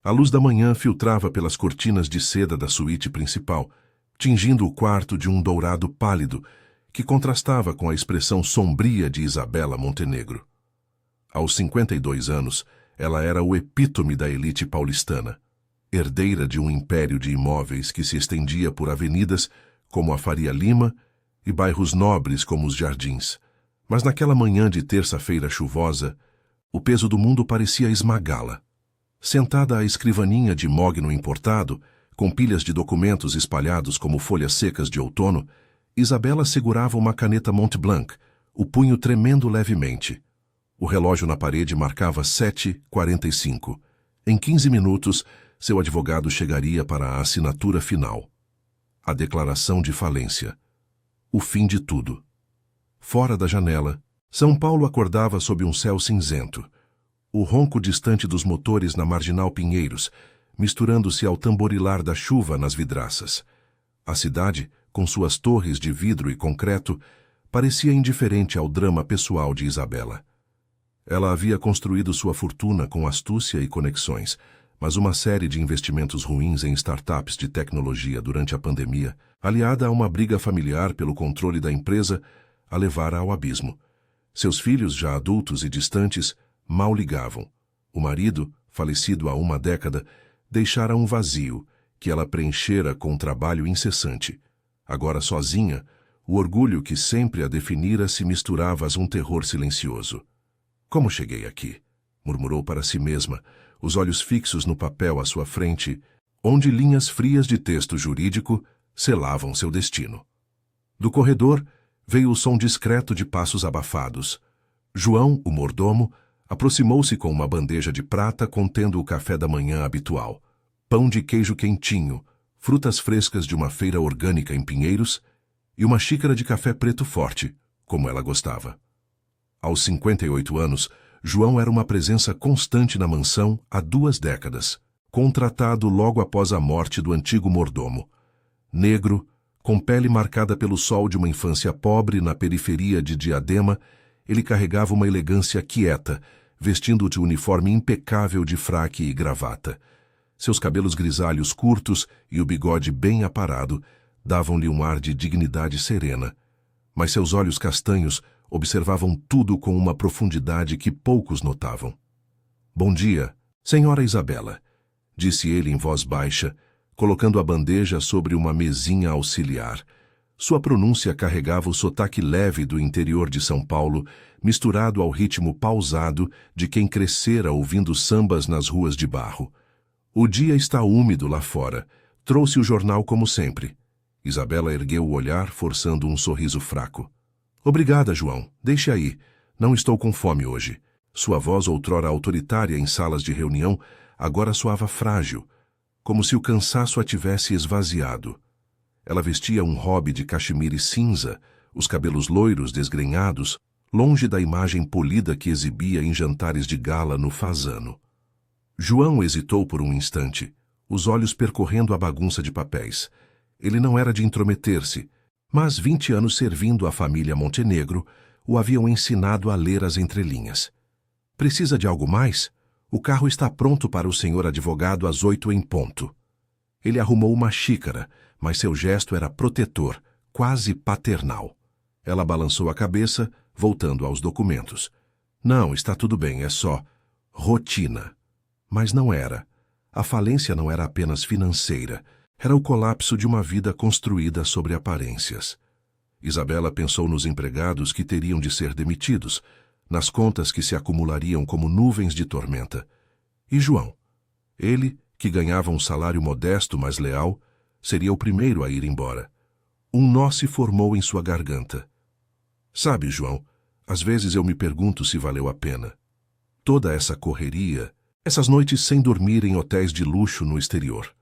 A luz da manhã filtrava pelas cortinas de seda da suíte principal, tingindo o quarto de um dourado pálido, que contrastava com a expressão sombria de Isabela Montenegro. Aos 52 anos, ela era o epítome da elite paulistana, herdeira de um império de imóveis que se estendia por avenidas como a Faria Lima e bairros nobres como os Jardins. Mas naquela manhã de terça-feira chuvosa, o peso do mundo parecia esmagá-la. Sentada à escrivaninha de mogno importado, com pilhas de documentos espalhados como folhas secas de outono, Isabela segurava uma caneta Montblanc, o punho tremendo levemente. O relógio na parede marcava 7h45. Em 15 minutos, seu advogado chegaria para a assinatura final. A declaração de falência. O fim de tudo. Fora da janela, São Paulo acordava sob um céu cinzento. O ronco distante dos motores na Marginal Pinheiros, misturando-se ao tamborilar da chuva nas vidraças. A cidade, com suas torres de vidro e concreto, parecia indiferente ao drama pessoal de Isabela. Ela havia construído sua fortuna com astúcia e conexões, mas uma série de investimentos ruins em startups de tecnologia durante a pandemia, aliada a uma briga familiar pelo controle da empresa, a levara ao abismo. Seus filhos, já adultos e distantes, mal ligavam. O marido, falecido há uma década, deixara um vazio, que ela preenchera com um trabalho incessante. Agora sozinha, o orgulho que sempre a definira se misturava a um terror silencioso. Como cheguei aqui? Murmurou para si mesma, os olhos fixos no papel à sua frente, onde linhas frias de texto jurídico selavam seu destino. Do corredor veio o som discreto de passos abafados. João, o mordomo, aproximou-se com uma bandeja de prata contendo o café da manhã habitual, pão de queijo quentinho, frutas frescas de uma feira orgânica em Pinheiros e uma xícara de café preto forte, como ela gostava. Aos 58 anos, João era uma presença constante na mansão há 2 décadas, contratado logo após a morte do antigo mordomo. Negro, com pele marcada pelo sol de uma infância pobre na periferia de Diadema, ele carregava uma elegância quieta, vestindo de uniforme impecável de fraque e gravata. Seus cabelos grisalhos curtos e o bigode bem aparado davam-lhe um ar de dignidade serena, mas seus olhos castanhos observavam tudo com uma profundidade que poucos notavam. "Bom dia, senhora Isabela", disse ele em voz baixa, colocando a bandeja sobre uma mesinha auxiliar. Sua pronúncia carregava o sotaque leve do interior de São Paulo, misturado ao ritmo pausado de quem crescera ouvindo sambas nas ruas de barro. "O dia está úmido lá fora. Trouxe o jornal como sempre." Isabela ergueu o olhar, forçando um sorriso fraco. "Obrigada, João. Deixe aí. Não estou com fome hoje." Sua voz, outrora autoritária em salas de reunião, agora soava frágil, como se o cansaço a tivesse esvaziado. Ela vestia um robe de cachemire cinza, os cabelos loiros desgrenhados, longe da imagem polida que exibia em jantares de gala no Fasano. João hesitou por um instante, os olhos percorrendo a bagunça de papéis. Ele não era de intrometer-se, mas 20 anos servindo a família Montenegro o haviam ensinado a ler as entrelinhas. "Precisa de algo mais? O carro está pronto para o senhor advogado às 8 em ponto." Ele arrumou uma xícara, mas seu gesto era protetor, quase paternal. Ela balançou a cabeça, voltando aos documentos. "Não, está tudo bem, é só rotina." Mas não era. A falência não era apenas financeira, era o colapso de uma vida construída sobre aparências. Isabela pensou nos empregados que teriam de ser demitidos, nas contas que se acumulariam como nuvens de tormenta. E João? Ele, que ganhava um salário modesto, mas leal, seria o primeiro a ir embora. Um nó se formou em sua garganta. "Sabe, João, às vezes eu me pergunto se valeu a pena. Toda essa correria, essas noites sem dormir em hotéis de luxo no exterior.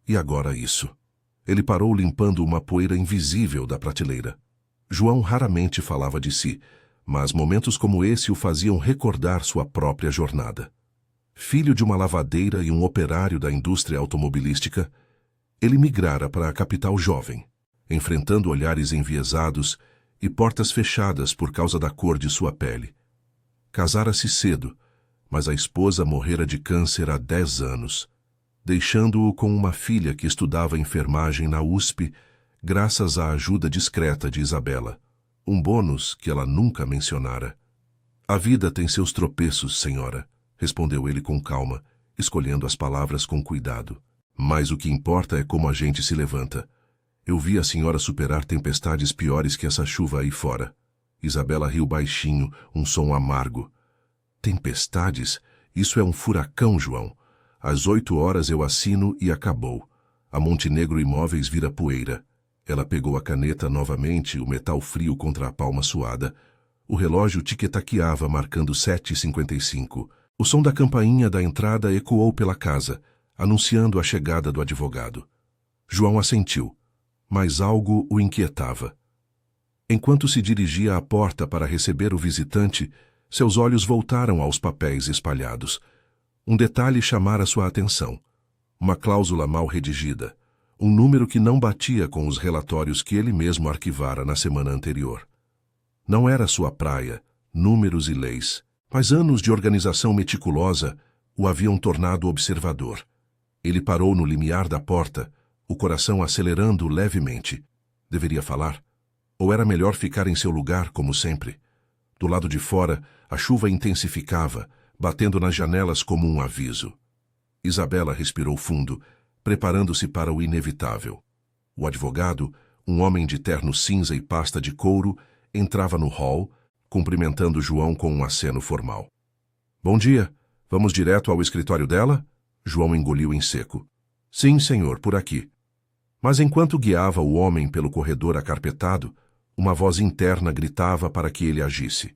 E agora isso." Ele parou limpando uma poeira invisível da prateleira. João raramente falava de si, mas momentos como esse o faziam recordar sua própria jornada. Filho de uma lavadeira e um operário da indústria automobilística, ele migrara para a capital jovem, enfrentando olhares enviesados e portas fechadas por causa da cor de sua pele. Casara-se cedo, mas a esposa morrera de câncer há 10 anos. deixando-o com uma filha que estudava enfermagem na USP, graças à ajuda discreta de Isabela, um bônus que ela nunca mencionara. A vida tem seus tropeços, senhora, respondeu ele com calma, escolhendo as palavras com cuidado. Mas o que importa é como a gente se levanta. Eu vi a senhora superar tempestades piores que essa chuva aí fora. Isabela riu baixinho, um som amargo. Tempestades? Isso é um furacão, João. Às 8 horas eu assino e acabou. A Montenegro Imóveis vira poeira. Ela pegou a caneta novamente, o metal frio contra a palma suada. O relógio tiquetaqueava, marcando 7h55. O som da campainha da entrada ecoou pela casa, anunciando a chegada do advogado. João assentiu, mas algo o inquietava. Enquanto se dirigia à porta para receber o visitante, seus olhos voltaram aos papéis espalhados. Um detalhe chamara sua atenção. Uma cláusula mal redigida. Um número que não batia com os relatórios que ele mesmo arquivara na semana anterior. Não era sua praia, números e leis, mas anos de organização meticulosa o haviam tornado observador. Ele parou no limiar da porta, o coração acelerando levemente. Deveria falar? Ou era melhor ficar em seu lugar, como sempre? Do lado de fora, a chuva intensificava, batendo nas janelas como um aviso. Isabela respirou fundo, preparando-se para o inevitável. O advogado, um homem de terno cinza e pasta de couro, entrava no hall, cumprimentando João com um aceno formal. Bom dia. Vamos direto ao escritório dela? João engoliu em seco. Sim, senhor, por aqui. Mas enquanto guiava o homem pelo corredor acarpetado, uma voz interna gritava para que ele agisse.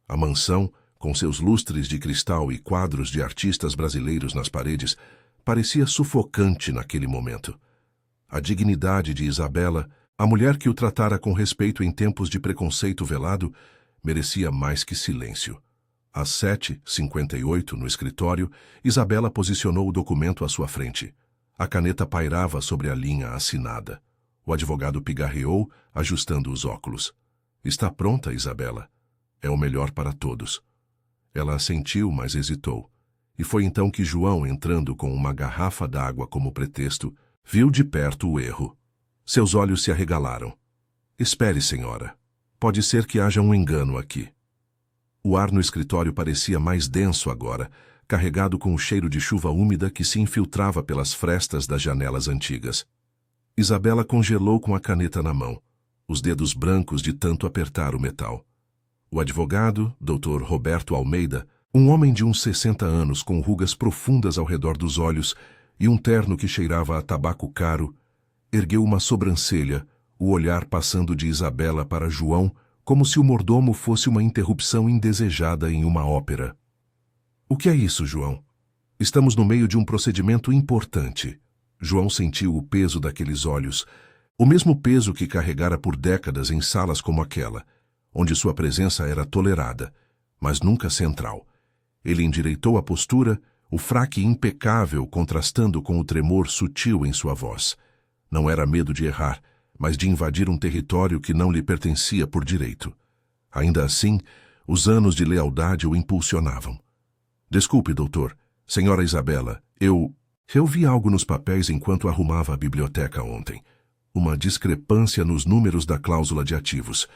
A mansão, com seus lustres de cristal e quadros de artistas brasileiros nas paredes, parecia sufocante naquele momento. A dignidade de Isabela, a mulher que o tratara com respeito em tempos de preconceito velado, merecia mais que silêncio. Às 7h58, no escritório, Isabela posicionou o documento à sua frente. A caneta pairava sobre a linha assinada. O advogado pigarreou, ajustando os óculos. Está pronta, Isabela. É o melhor para todos. Ela assentiu, mas hesitou. E foi então que João, entrando com uma garrafa d'água como pretexto, viu de perto o erro. Seus olhos se arregalaram. Espere, senhora. Pode ser que haja um engano aqui. O ar no escritório parecia mais denso agora, carregado com o cheiro de chuva úmida que se infiltrava pelas frestas das janelas antigas. Isabela congelou com a caneta na mão, os dedos brancos de tanto apertar o metal. O advogado, Dr. Roberto Almeida, um homem de uns 60 anos com rugas profundas ao redor dos olhos e um terno que cheirava a tabaco caro, ergueu uma sobrancelha, o olhar passando de Isabela para João, como se o mordomo fosse uma interrupção indesejada em uma ópera. O que é isso, João? Estamos no meio de um procedimento importante. João sentiu o peso daqueles olhos, o mesmo peso que carregara por décadas em salas como aquela, onde sua presença era tolerada, mas nunca central. Ele endireitou a postura, o fraque impecável contrastando com o tremor sutil em sua voz. Não era medo de errar, mas de invadir um território que não lhe pertencia por direito. Ainda assim, os anos de lealdade o impulsionavam. Desculpe, doutor. Senhora Isabela, eu vi algo nos papéis enquanto arrumava a biblioteca ontem. Uma discrepância nos números da cláusula de ativos.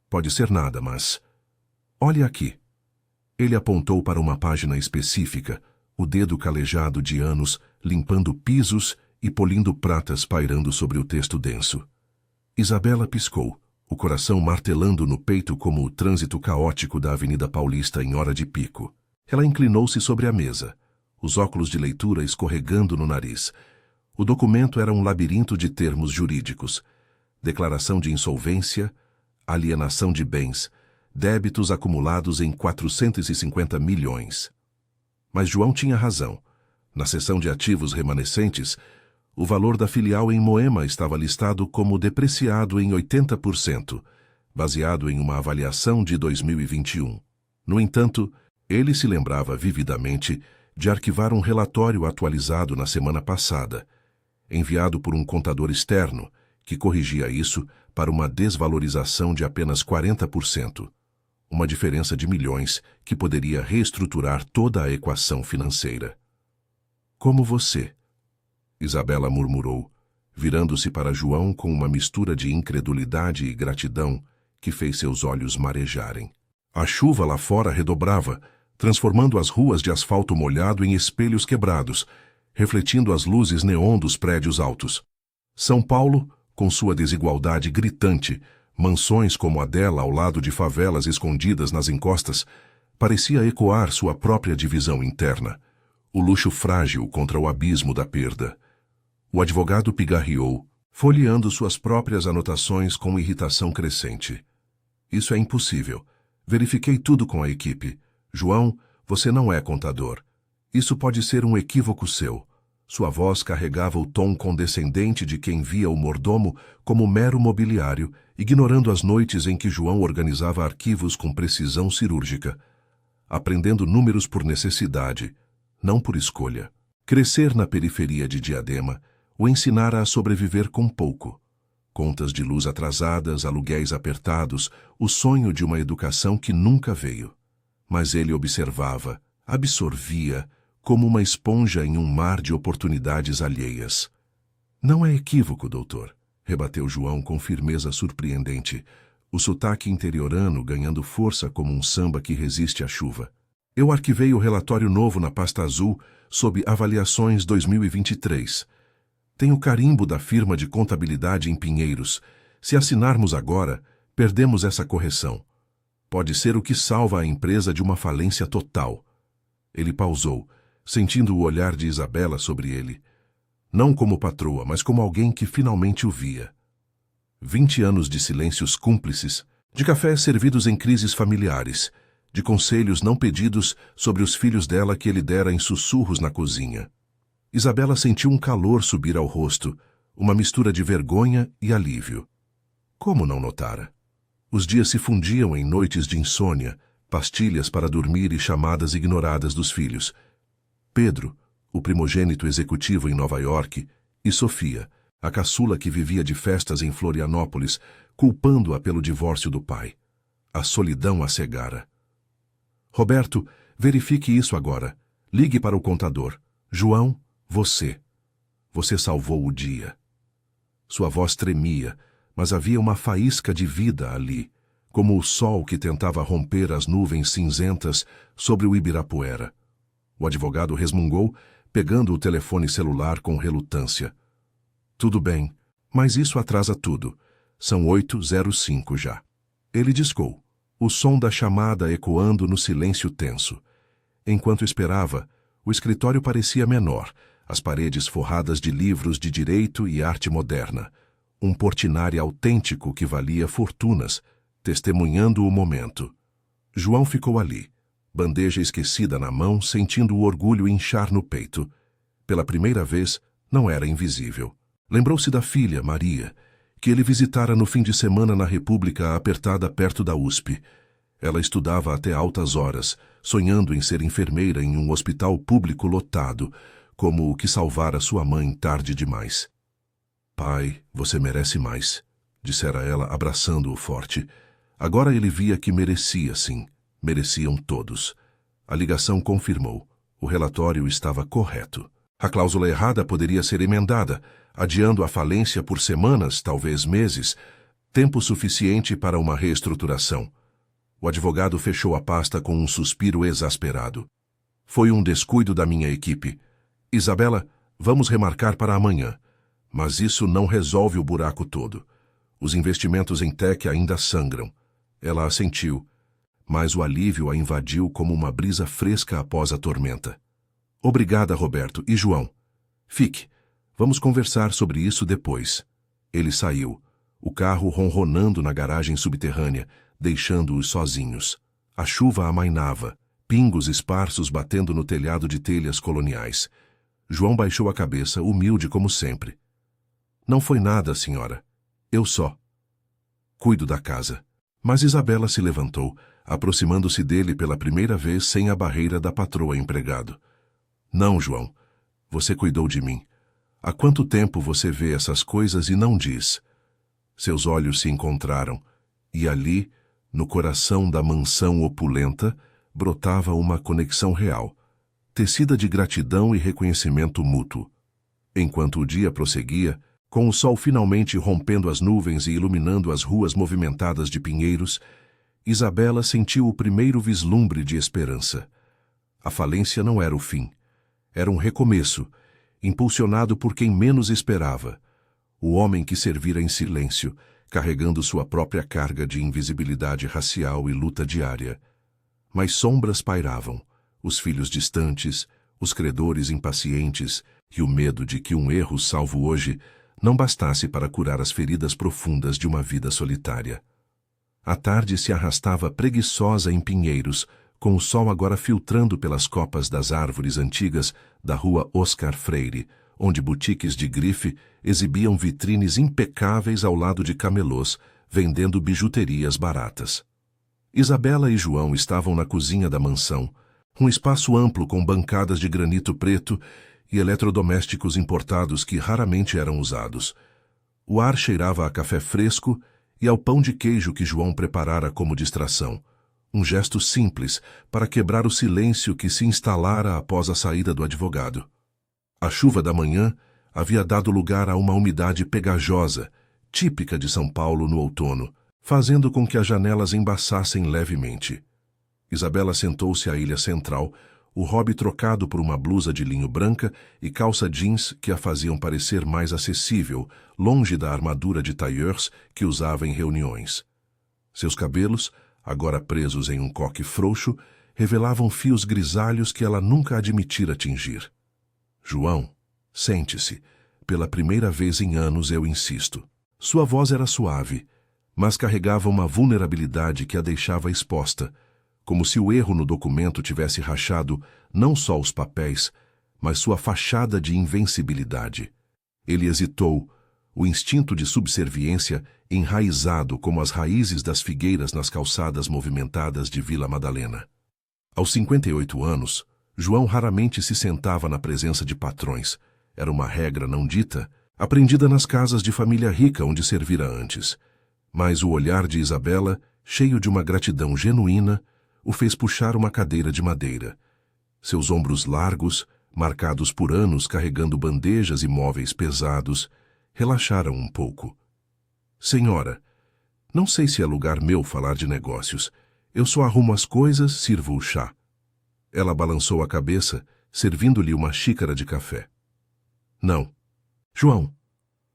Pode ser nada, mas... Olhe aqui. Ele apontou para uma página específica, o dedo calejado de anos, limpando pisos e polindo pratas pairando sobre o texto denso. Isabela piscou, o coração martelando no peito como o trânsito caótico da Avenida Paulista em hora de pico. Ela inclinou-se sobre a mesa, os óculos de leitura escorregando no nariz. O documento era um labirinto de termos jurídicos. Declaração de insolvência, alienação de bens, débitos acumulados em 450 milhões. Mas João tinha razão. Na seção de ativos remanescentes, o valor da filial em Moema estava listado como depreciado em 80%, baseado em uma avaliação de 2021. No entanto, ele se lembrava vividamente de arquivar um relatório atualizado na semana passada, enviado por um contador externo, que corrigia isso para uma desvalorização de apenas 40%, uma diferença de milhões que poderia reestruturar toda a equação financeira. Como você, Isabela murmurou, virando-se para João com uma mistura de incredulidade e gratidão que fez seus olhos marejarem. A chuva lá fora redobrava, transformando as ruas de asfalto molhado em espelhos quebrados, refletindo as luzes neon dos prédios altos. São Paulo, com sua desigualdade gritante, mansões como a dela ao lado de favelas escondidas nas encostas, parecia ecoar sua própria divisão interna, o luxo frágil contra o abismo da perda. O advogado pigarreou, folheando suas próprias anotações com irritação crescente. Isso é impossível. Verifiquei tudo com a equipe. João, você não é contador. Isso pode ser um equívoco seu. Sua voz carregava o tom condescendente de quem via o mordomo como mero mobiliário, ignorando as noites em que João organizava arquivos com precisão cirúrgica, aprendendo números por necessidade, não por escolha. Crescer na periferia de Diadema o ensinara a sobreviver com pouco. Contas de luz atrasadas, aluguéis apertados, o sonho de uma educação que nunca veio. Mas ele observava, absorvia, como uma esponja em um mar de oportunidades alheias. Não é equívoco, doutor, rebateu João com firmeza surpreendente, o sotaque interiorano ganhando força como um samba que resiste à chuva. Eu arquivei o relatório novo na pasta azul sob avaliações 2023. Tem o carimbo da firma de contabilidade em Pinheiros. Se assinarmos agora, perdemos essa correção. Pode ser o que salva a empresa de uma falência total. Ele pausou, sentindo o olhar de Isabela sobre ele. Não como patroa, mas como alguém que finalmente o via. 20 anos de silêncios cúmplices, de cafés servidos em crises familiares, de conselhos não pedidos sobre os filhos dela que ele dera em sussurros na cozinha. Isabela sentiu um calor subir ao rosto, uma mistura de vergonha e alívio. Como não notara? Os dias se fundiam em noites de insônia, pastilhas para dormir e chamadas ignoradas dos filhos. Pedro, o primogênito executivo em Nova York, e Sofia, a caçula que vivia de festas em Florianópolis, culpando-a pelo divórcio do pai. A solidão a cegara. Roberto, verifique isso agora. Ligue para o contador. João, você. Você salvou o dia. Sua voz tremia, mas havia uma faísca de vida ali, como o sol que tentava romper as nuvens cinzentas sobre o Ibirapuera. O advogado resmungou, pegando o telefone celular com relutância. Tudo bem, mas isso atrasa tudo. São 8h05 já. Ele discou, o som da chamada ecoando no silêncio tenso. Enquanto esperava, o escritório parecia menor, as paredes forradas de livros de direito e arte moderna, um Portinari autêntico que valia fortunas, testemunhando o momento. João ficou ali, bandeja esquecida na mão, sentindo o orgulho inchar no peito. Pela primeira vez, não era invisível. Lembrou-se da filha, Maria, que ele visitara no fim de semana na República apertada perto da USP. Ela estudava até altas horas, sonhando em ser enfermeira em um hospital público lotado, como o que salvara sua mãe tarde demais. Pai, você merece mais, dissera ela, abraçando-o forte. Agora ele via que merecia, sim. Mereciam todos. A ligação confirmou. O relatório estava correto. A cláusula errada poderia ser emendada, adiando a falência por semanas, talvez meses, tempo suficiente para uma reestruturação. O advogado fechou a pasta com um suspiro exasperado. Foi um descuido da minha equipe. Isabela, vamos remarcar para amanhã. Mas isso não resolve o buraco todo. Os investimentos em tech ainda sangram. Ela assentiu, mas o alívio a invadiu como uma brisa fresca após a tormenta. Obrigada, Roberto. E João? Fique. Vamos conversar sobre isso depois. Ele saiu, o carro ronronando na garagem subterrânea, deixando-os sozinhos. A chuva amainava, pingos esparsos batendo no telhado de telhas coloniais. João baixou a cabeça, humilde como sempre. Não foi nada, senhora. Eu só. Cuido da casa. Mas Isabela se levantou, aproximando-se dele pela primeira vez sem a barreira da patroa empregado. Não, João. Você cuidou de mim. Há quanto tempo você vê essas coisas e não diz? Seus olhos se encontraram, e ali, no coração da mansão opulenta, brotava uma conexão real, tecida de gratidão e reconhecimento mútuo. Enquanto o dia prosseguia, com o sol finalmente rompendo as nuvens e iluminando as ruas movimentadas de pinheiros, Isabela sentiu o primeiro vislumbre de esperança. A falência não era o fim. Era um recomeço, impulsionado por quem menos esperava, o homem que servira em silêncio, carregando sua própria carga de invisibilidade racial e luta diária. Mas sombras pairavam, os filhos distantes, os credores impacientes e o medo de que um erro salvo hoje não bastasse para curar as feridas profundas de uma vida solitária. A tarde se arrastava preguiçosa em pinheiros, com o sol agora filtrando pelas copas das árvores antigas da rua Oscar Freire, onde boutiques de grife exibiam vitrines impecáveis ao lado de camelôs, vendendo bijuterias baratas. Isabela e João estavam na cozinha da mansão, um espaço amplo com bancadas de granito preto e eletrodomésticos importados que raramente eram usados. O ar cheirava a café fresco e ao pão de queijo que João preparara como distração. Um gesto simples para quebrar o silêncio que se instalara após a saída do advogado. A chuva da manhã havia dado lugar a uma umidade pegajosa, típica de São Paulo no outono, fazendo com que as janelas embaçassem levemente. Isabela sentou-se à ilha central, o hobby trocado por uma blusa de linho branca e calça jeans que a faziam parecer mais acessível, longe da armadura de tailleurs que usava em reuniões. Seus cabelos, agora presos em um coque frouxo, revelavam fios grisalhos que ela nunca admitira tingir. João, sente-se. Pela primeira vez em anos eu insisto. Sua voz era suave, mas carregava uma vulnerabilidade que a deixava exposta, como se o erro no documento tivesse rachado não só os papéis, mas sua fachada de invencibilidade. Ele hesitou, o instinto de subserviência enraizado como as raízes das figueiras nas calçadas movimentadas de Vila Madalena. Aos 58 anos, João raramente se sentava na presença de patrões. Era uma regra não dita, aprendida nas casas de família rica onde servira antes. Mas o olhar de Isabela, cheio de uma gratidão genuína, o fez puxar uma cadeira de madeira. Seus ombros largos, marcados por anos carregando bandejas e móveis pesados, relaxaram um pouco. Senhora, não sei se é lugar meu falar de negócios. Eu só arrumo as coisas, sirvo o chá. Ela balançou a cabeça, servindo-lhe uma xícara de café. Não. João,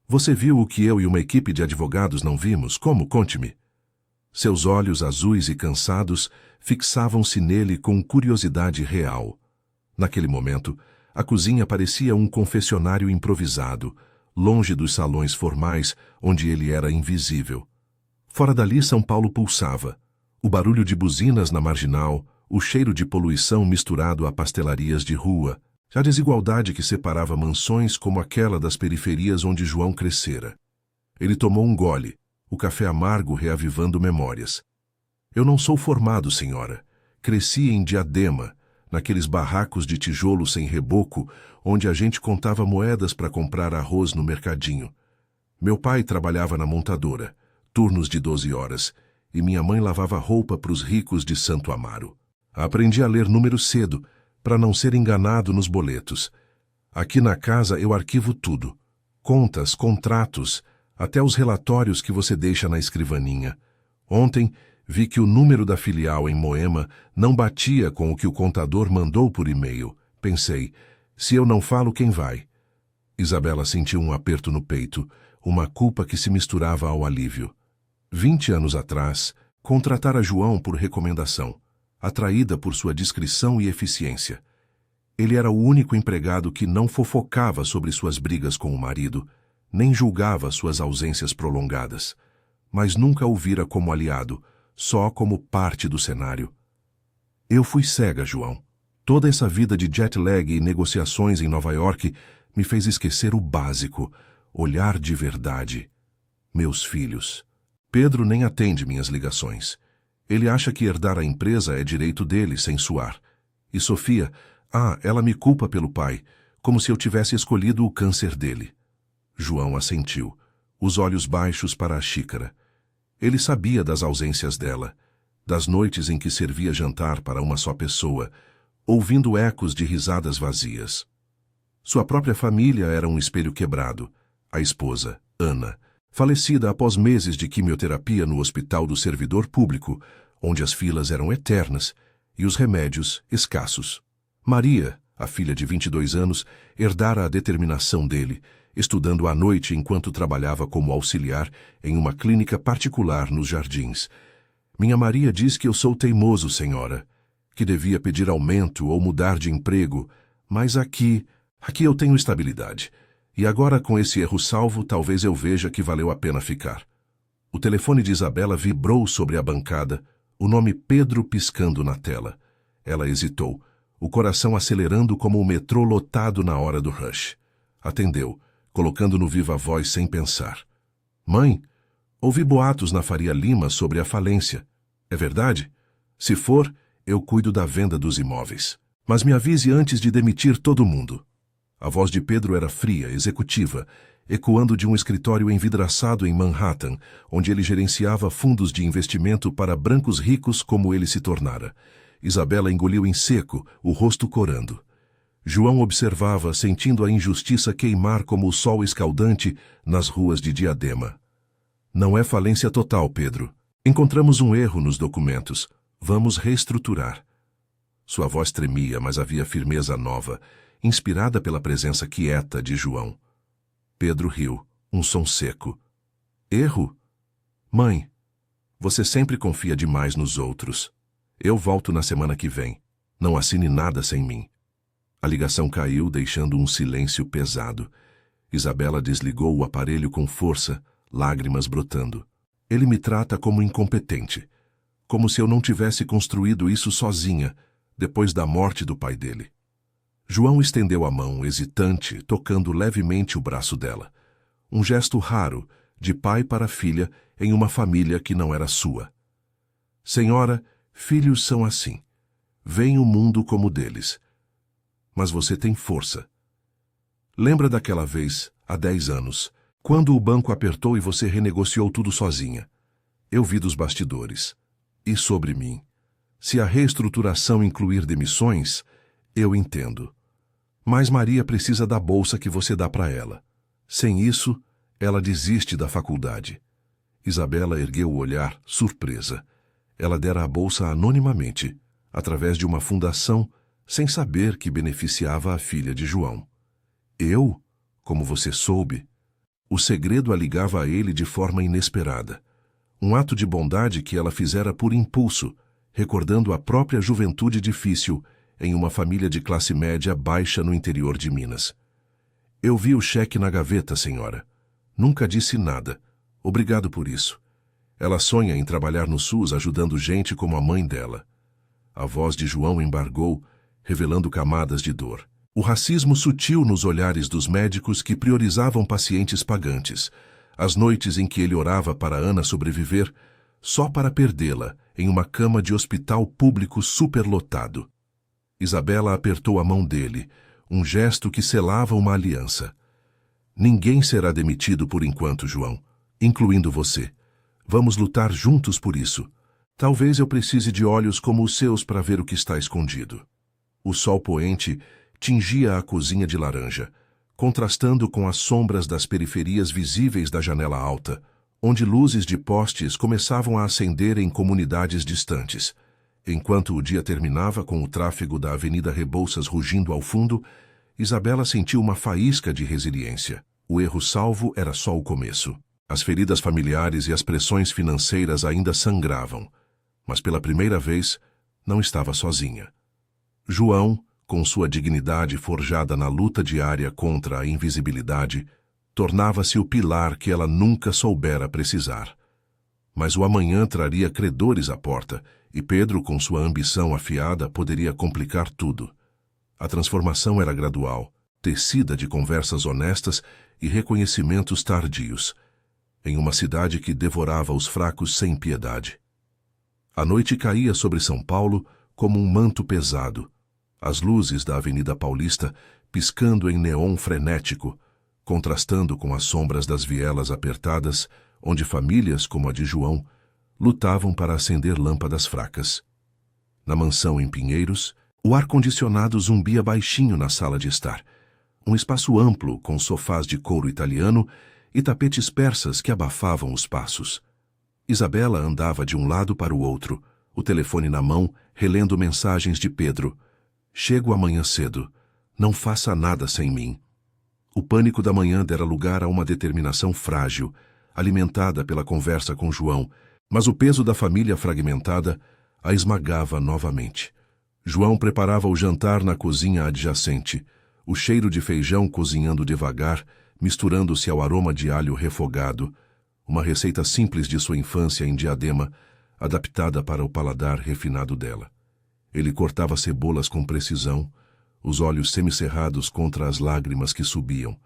você viu o que eu e uma equipe de advogados não vimos? Como? Conte-me. Seus olhos azuis e cansados fixavam-se nele com curiosidade real. Naquele momento, a cozinha parecia um confessionário improvisado, longe dos salões formais onde ele era invisível. Fora dali, São Paulo pulsava. O barulho de buzinas na marginal, o cheiro de poluição misturado a pastelarias de rua, a desigualdade que separava mansões como aquela das periferias onde João crescera. Ele tomou um gole, o café amargo reavivando memórias. Eu não sou formado, senhora. Cresci em Diadema, naqueles barracos de tijolo sem reboco, onde a gente contava moedas para comprar arroz no mercadinho. Meu pai trabalhava na montadora, turnos de 12 horas, e minha mãe lavava roupa para os ricos de Santo Amaro. Aprendi a ler números cedo, para não ser enganado nos boletos. Aqui na casa eu arquivo tudo. Contas, contratos, até os relatórios que você deixa na escrivaninha. Ontem vi que o número da filial em Moema não batia com o que o contador mandou por e-mail. Pensei, se eu não falo, quem vai? Isabela sentiu um aperto no peito, uma culpa que se misturava ao alívio. 20 anos atrás, contratara João por recomendação, atraída por sua discrição e eficiência. Ele era o único empregado que não fofocava sobre suas brigas com o marido, nem julgava suas ausências prolongadas, mas nunca o vira como aliado, só como parte do cenário. Eu fui cega, João. Toda essa vida de jet lag e negociações em Nova York me fez esquecer o básico, olhar de verdade. Meus filhos. Pedro nem atende minhas ligações. Ele acha que herdar a empresa é direito dele, sem suar. E Sofia, ela me culpa pelo pai, como se eu tivesse escolhido o câncer dele. João assentiu, os olhos baixos para a xícara. Ele sabia das ausências dela, das noites em que servia jantar para uma só pessoa, ouvindo ecos de risadas vazias. Sua própria família era um espelho quebrado. A esposa, Ana, falecida após meses de quimioterapia no Hospital do Servidor Público, onde as filas eram eternas e os remédios escassos. Maria, a filha de 22 anos, herdara a determinação dele, estudando à noite enquanto trabalhava como auxiliar em uma clínica particular nos Jardins. Minha Maria diz que eu sou teimoso, senhora, que devia pedir aumento ou mudar de emprego, mas aqui eu tenho estabilidade. E agora, com esse erro salvo, talvez eu veja que valeu a pena ficar. O telefone de Isabela vibrou sobre a bancada, o nome Pedro piscando na tela. Ela hesitou, o coração acelerando como um metrô lotado na hora do rush. Atendeu, colocando no viva voz sem pensar. Mãe, ouvi boatos na Faria Lima sobre a falência. É verdade? Se for, eu cuido da venda dos imóveis. Mas me avise antes de demitir todo mundo. A voz de Pedro era fria, executiva, ecoando de um escritório envidraçado em Manhattan, onde ele gerenciava fundos de investimento para brancos ricos como ele se tornara. Isabela engoliu em seco, o rosto corando. João observava, sentindo a injustiça queimar como o sol escaldante nas ruas de Diadema. Não é falência total, Pedro. Encontramos um erro nos documentos. Vamos reestruturar. Sua voz tremia, mas havia firmeza nova, inspirada pela presença quieta de João. Pedro riu, um som seco. Erro? Mãe, você sempre confia demais nos outros. Eu volto na semana que vem. Não assine nada sem mim. A ligação caiu, deixando um silêncio pesado. Isabela desligou o aparelho com força, lágrimas brotando. Ele me trata como incompetente, como se eu não tivesse construído isso sozinha, depois da morte do pai dele. João estendeu a mão, hesitante, tocando levemente o braço dela. Um gesto raro, de pai para filha, em uma família que não era sua. Senhora, filhos são assim. Veem o mundo como deles. Mas você tem força. Lembra daquela vez, há 10 anos, quando o banco apertou e você renegociou tudo sozinha? Eu vi dos bastidores. E sobre mim. Se a reestruturação incluir demissões, eu entendo. Mas Maria precisa da bolsa que você dá para ela. Sem isso, ela desiste da faculdade. Isabela ergueu o olhar, surpresa. Ela dera a bolsa anonimamente, através de uma fundação, sem saber que beneficiava a filha de João. Eu? Como você soube? O segredo a ligava a ele de forma inesperada. Um ato de bondade que ela fizera por impulso, recordando a própria juventude difícil em uma família de classe média baixa no interior de Minas. Eu vi o cheque na gaveta, senhora. Nunca disse nada. Obrigado por isso. Ela sonha em trabalhar no SUS ajudando gente como a mãe dela. A voz de João embargou, revelando camadas de dor. O racismo sutil nos olhares dos médicos que priorizavam pacientes pagantes. As noites em que ele orava para Ana sobreviver, só para perdê-la em uma cama de hospital público superlotado. Isabela apertou a mão dele, um gesto que selava uma aliança. Ninguém será demitido por enquanto, João, incluindo você. Vamos lutar juntos por isso. Talvez eu precise de olhos como os seus para ver o que está escondido. O sol poente tingia a cozinha de laranja, contrastando com as sombras das periferias visíveis da janela alta, onde luzes de postes começavam a acender em comunidades distantes. Enquanto o dia terminava com o tráfego da Avenida Rebouças rugindo ao fundo, Isabela sentiu uma faísca de resiliência. O erro salvo era só o começo. As feridas familiares e as pressões financeiras ainda sangravam, mas pela primeira vez não estava sozinha. João, com sua dignidade forjada na luta diária contra a invisibilidade, tornava-se o pilar que ela nunca soubera precisar. Mas o amanhã traria credores à porta, e Pedro, com sua ambição afiada, poderia complicar tudo. A transformação era gradual, tecida de conversas honestas e reconhecimentos tardios, em uma cidade que devorava os fracos sem piedade. A noite caía sobre São Paulo como um manto pesado, as luzes da Avenida Paulista piscando em neon frenético, contrastando com as sombras das vielas apertadas, onde famílias como a de João lutavam para acender lâmpadas fracas. Na mansão em Pinheiros, o ar-condicionado zumbia baixinho na sala de estar. Um espaço amplo com sofás de couro italiano e tapetes persas que abafavam os passos. Isabela andava de um lado para o outro, o telefone na mão, relendo mensagens de Pedro. Chego amanhã cedo. Não faça nada sem mim. O pânico da manhã dera lugar a uma determinação frágil, alimentada pela conversa com João, mas o peso da família fragmentada a esmagava novamente. João preparava o jantar na cozinha adjacente, o cheiro de feijão cozinhando devagar, misturando-se ao aroma de alho refogado, uma receita simples de sua infância em Diadema, adaptada para o paladar refinado dela. Ele cortava cebolas com precisão, os olhos semicerrados contra as lágrimas que subiam,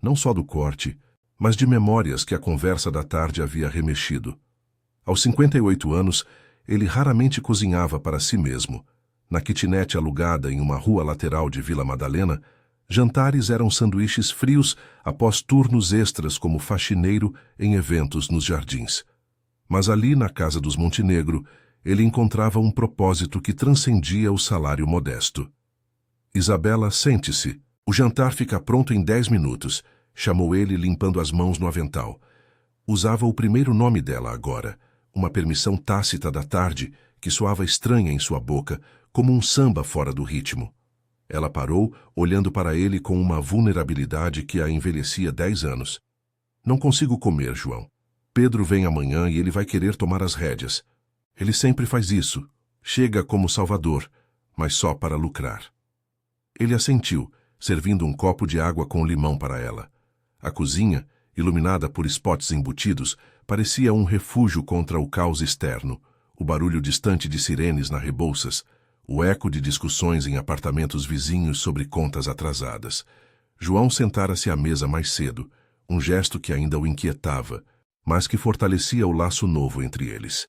não só do corte, mas de memórias que a conversa da tarde havia remexido. Aos 58 anos, ele raramente cozinhava para si mesmo. Na kitnet alugada em uma rua lateral de Vila Madalena, jantares eram sanduíches frios após turnos extras como faxineiro em eventos nos jardins. Mas ali, na casa dos Montenegro, ele encontrava um propósito que transcendia o salário modesto. Isabela, sente-se. O jantar fica pronto em 10 minutos, chamou ele limpando as mãos no avental. Usava o primeiro nome dela agora, uma permissão tácita da tarde que soava estranha em sua boca, como um samba fora do ritmo. Ela parou, olhando para ele com uma vulnerabilidade que a envelhecia 10 anos. Não consigo comer, João. Pedro vem amanhã e ele vai querer tomar as rédeas. Ele sempre faz isso. Chega como salvador, mas só para lucrar. Ele assentiu, servindo um copo de água com limão para ela. A cozinha, iluminada por spots embutidos, parecia um refúgio contra o caos externo, o barulho distante de sirenes na Rebouças, o eco de discussões em apartamentos vizinhos sobre contas atrasadas. João sentara-se à mesa mais cedo, um gesto que ainda o inquietava, mas que fortalecia o laço novo entre eles.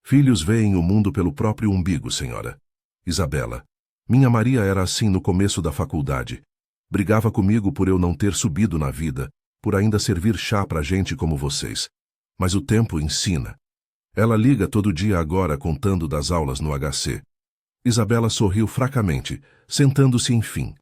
Filhos veem o mundo pelo próprio umbigo, senhora. Isabela. Minha Maria era assim no começo da faculdade. Brigava comigo por eu não ter subido na vida, por ainda servir chá pra gente como vocês. Mas o tempo ensina. Ela liga todo dia agora contando das aulas no HC. Isabela sorriu fracamente, sentando-se enfim.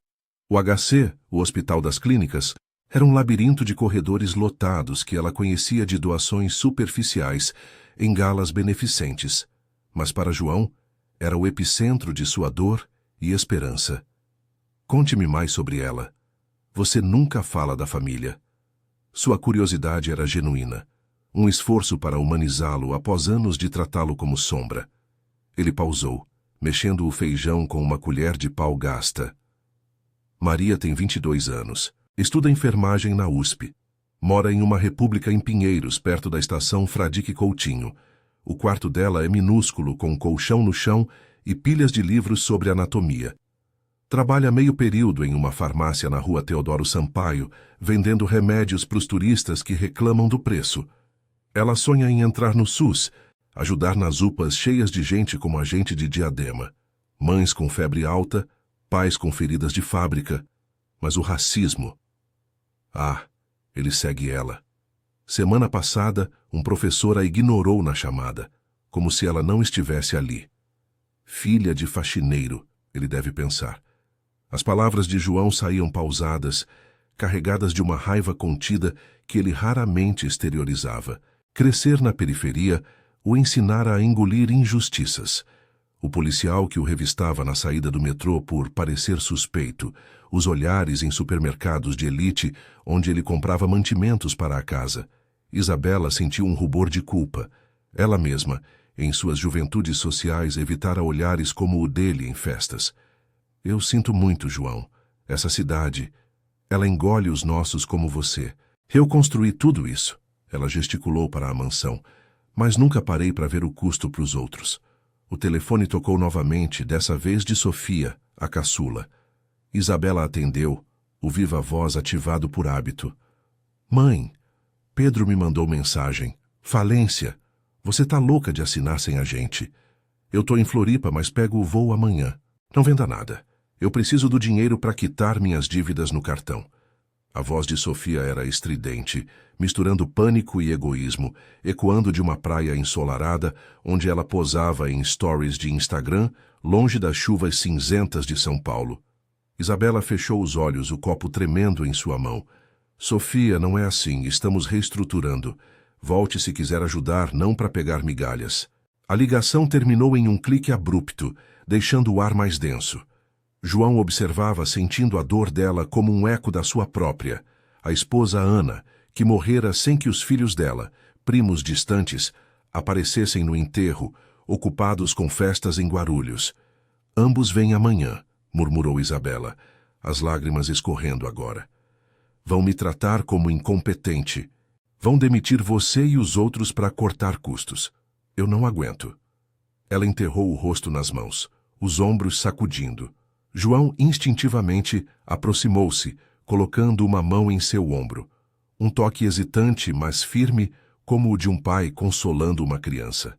O HC, o Hospital das Clínicas, era um labirinto de corredores lotados que ela conhecia de doações superficiais em galas beneficentes. Mas para João, era o epicentro de sua dor e esperança. Conte-me mais sobre ela. Você nunca fala da família. Sua curiosidade era genuína, um esforço para humanizá-lo após anos de tratá-lo como sombra. Ele pausou, mexendo o feijão com uma colher de pau gasta. Maria tem 22 anos. Estuda enfermagem na USP. Mora em uma república em Pinheiros, perto da estação Fradique Coutinho. O quarto dela é minúsculo, com colchão no chão e pilhas de livros sobre anatomia. Trabalha meio período em uma farmácia na rua Teodoro Sampaio, vendendo remédios para os turistas que reclamam do preço. Ela sonha em entrar no SUS, ajudar nas UPAs cheias de gente como a gente de Diadema. Mães com febre alta, pais com feridas de fábrica. Mas o racismo... Ah, ele segue ela. Semana passada, um professor a ignorou na chamada, como se ela não estivesse ali. Filha de faxineiro, ele deve pensar. As palavras de João saíam pausadas, carregadas de uma raiva contida que ele raramente exteriorizava. Crescer na periferia o ensinara a engolir injustiças. O policial que o revistava na saída do metrô por parecer suspeito, os olhares em supermercados de elite onde ele comprava mantimentos para a casa. Isabela sentiu um rubor de culpa. Ela mesma, em suas juventudes sociais, evitara olhares como o dele em festas. Eu sinto muito, João. Essa cidade, ela engole os nossos como você. Eu construí tudo isso. Ela gesticulou para a mansão, mas nunca parei para ver o custo para os outros. O telefone tocou novamente, dessa vez de Sofia, a caçula. Isabela atendeu, o viva-voz ativado por hábito. Mãe, Pedro me mandou mensagem. Falência. Você tá louca de assinar sem a gente. Eu tô em Floripa, mas pego o voo amanhã. Não venda nada. Eu preciso do dinheiro para quitar minhas dívidas no cartão. A voz de Sofia era estridente, misturando pânico e egoísmo, ecoando de uma praia ensolarada onde ela posava em stories de Instagram, longe das chuvas cinzentas de São Paulo. Isabela fechou os olhos, o copo tremendo em sua mão. Sofia, não é assim, estamos reestruturando. Volte se quiser ajudar, não para pegar migalhas. A ligação terminou em um clique abrupto, deixando o ar mais denso. João observava, sentindo a dor dela como um eco da sua própria. A esposa Ana, que morrera sem que os filhos dela, primos distantes, aparecessem no enterro, ocupados com festas em Guarulhos. Ambos vêm amanhã, murmurou Isabela, as lágrimas escorrendo agora. Vão me tratar como incompetente. Vão demitir você e os outros para cortar custos. Eu não aguento. Ela enterrou o rosto nas mãos, os ombros sacudindo. João instintivamente aproximou-se, colocando uma mão em seu ombro. Um toque hesitante, mas firme, como o de um pai consolando uma criança.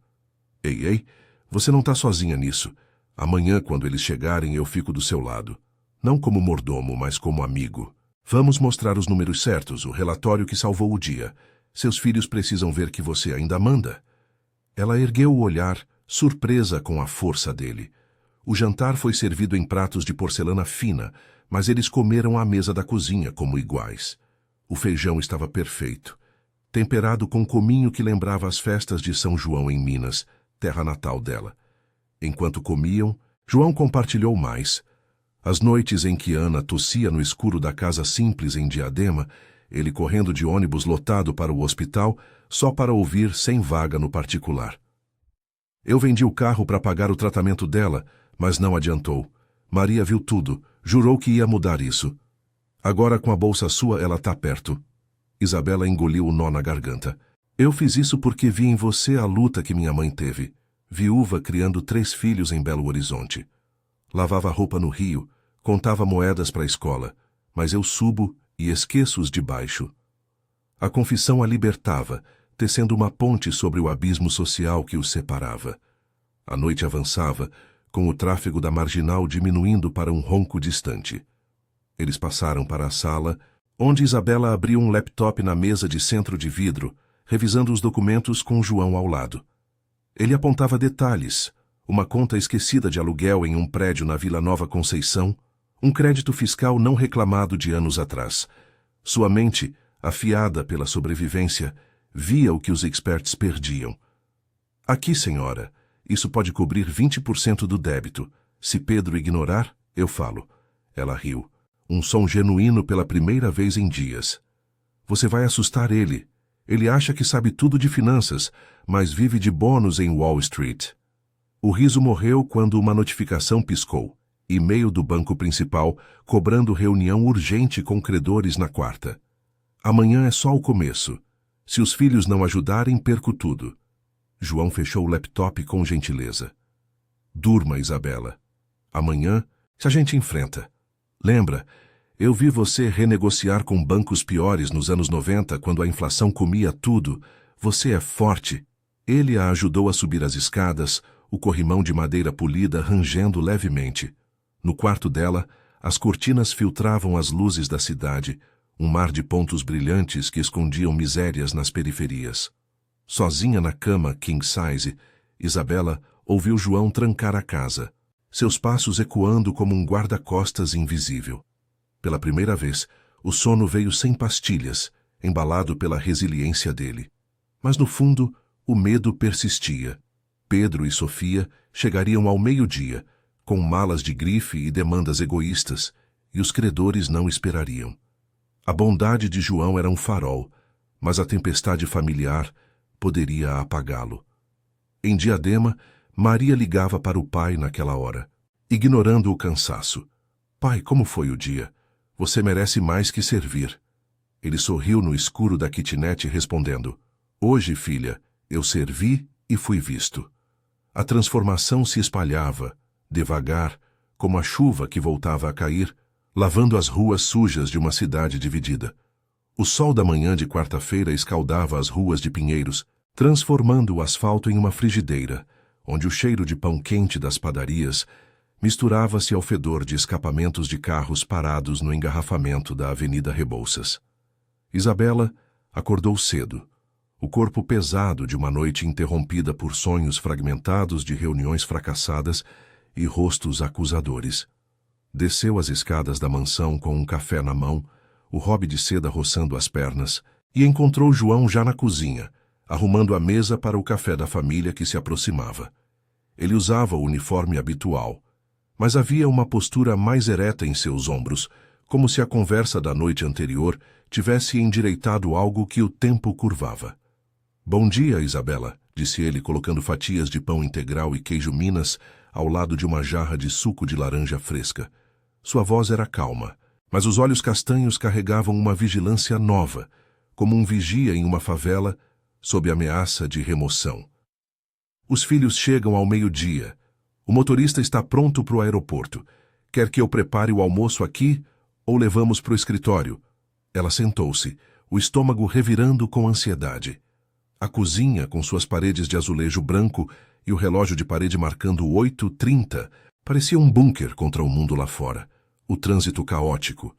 Ei, você não está sozinha nisso. Amanhã, quando eles chegarem, eu fico do seu lado. Não como mordomo, mas como amigo. Vamos mostrar os números certos, o relatório que salvou o dia. Seus filhos precisam ver que você ainda manda. Ela ergueu o olhar, surpresa com a força dele. O jantar foi servido em pratos de porcelana fina, mas eles comeram à mesa da cozinha como iguais. O feijão estava perfeito, temperado com cominho que lembrava as festas de São João em Minas, terra natal dela. Enquanto comiam, João compartilhou mais. As noites em que Ana tossia no escuro da casa simples em Diadema, ele correndo de ônibus lotado para o hospital, só para ouvir sem vaga no particular. Eu vendi o carro para pagar o tratamento dela, mas não adiantou. Maria viu tudo, jurou que ia mudar isso. Agora, com a bolsa sua, ela está perto. Isabela engoliu o nó na garganta. Eu fiz isso porque vi em você a luta que minha mãe teve. Viúva criando 3 filhos em Belo Horizonte. Lavava roupa no Rio, contava moedas para a escola, mas eu subo e esqueço os de baixo. A confissão a libertava, tecendo uma ponte sobre o abismo social que os separava. A noite avançava, com o tráfego da marginal diminuindo para um ronco distante. Eles passaram para a sala, onde Isabela abriu um laptop na mesa de centro de vidro, revisando os documentos com João ao lado. Ele apontava detalhes, uma conta esquecida de aluguel em um prédio na Vila Nova Conceição, um crédito fiscal não reclamado de anos atrás. Sua mente, afiada pela sobrevivência, via o que os experts perdiam. Aqui, senhora, isso pode cobrir 20% do débito. Se Pedro ignorar, eu falo. Ela riu. Um som genuíno pela primeira vez em dias. Você vai assustar ele. Ele acha que sabe tudo de finanças, mas vive de bônus em Wall Street. O riso morreu quando uma notificação piscou. E-mail do banco principal, cobrando reunião urgente com credores na quarta. Amanhã é só o começo. Se os filhos não ajudarem, perco tudo. João fechou o laptop com gentileza. Durma, Isabela. Amanhã, a gente enfrenta. Lembra, eu vi você renegociar com bancos piores nos anos 90, quando a inflação comia tudo. Você é forte. Ele a ajudou a subir as escadas, o corrimão de madeira polida rangendo levemente. No quarto dela, as cortinas filtravam as luzes da cidade, um mar de pontos brilhantes que escondiam misérias nas periferias. Sozinha na cama king size, Isabela ouviu João trancar a casa, seus passos ecoando como um guarda-costas invisível. Pela primeira vez, o sono veio sem pastilhas, embalado pela resiliência dele. Mas no fundo, o medo persistia. Pedro e Sofia chegariam ao meio-dia, com malas de grife e demandas egoístas, e os credores não esperariam. A bondade de João era um farol, mas a tempestade familiar poderia apagá-lo. Em Diadema, Maria ligava para o pai naquela hora, ignorando o cansaço. Pai, como foi o dia? Você merece mais que servir. Ele sorriu no escuro da kitnet respondendo, hoje, filha, eu servi e fui visto. A transformação se espalhava, devagar, como a chuva que voltava a cair, lavando as ruas sujas de uma cidade dividida. O sol da manhã de quarta-feira escaldava as ruas de Pinheiros, transformando o asfalto em uma frigideira, onde o cheiro de pão quente das padarias misturava-se ao fedor de escapamentos de carros parados no engarrafamento da Avenida Rebouças. Isabela acordou cedo, o corpo pesado de uma noite interrompida por sonhos fragmentados de reuniões fracassadas e rostos acusadores. Desceu as escadas da mansão com um café na mão, o hobby de seda roçando as pernas, e encontrou João já na cozinha, arrumando a mesa para o café da família que se aproximava. Ele usava o uniforme habitual, mas havia uma postura mais ereta em seus ombros, como se a conversa da noite anterior tivesse endireitado algo que o tempo curvava. "Bom dia, Isabela", disse ele, colocando fatias de pão integral e queijo Minas ao lado de uma jarra de suco de laranja fresca. Sua voz era calma, mas os olhos castanhos carregavam uma vigilância nova, como um vigia em uma favela, sob ameaça de remoção. "Os filhos chegam ao meio-dia. O motorista está pronto para o aeroporto. Quer que eu prepare o almoço aqui ou levamos para o escritório?" Ela sentou-se, o estômago revirando com ansiedade. A cozinha, com suas paredes de azulejo branco e o relógio de parede marcando 8h30, parecia um bunker contra o mundo lá fora. O trânsito caótico.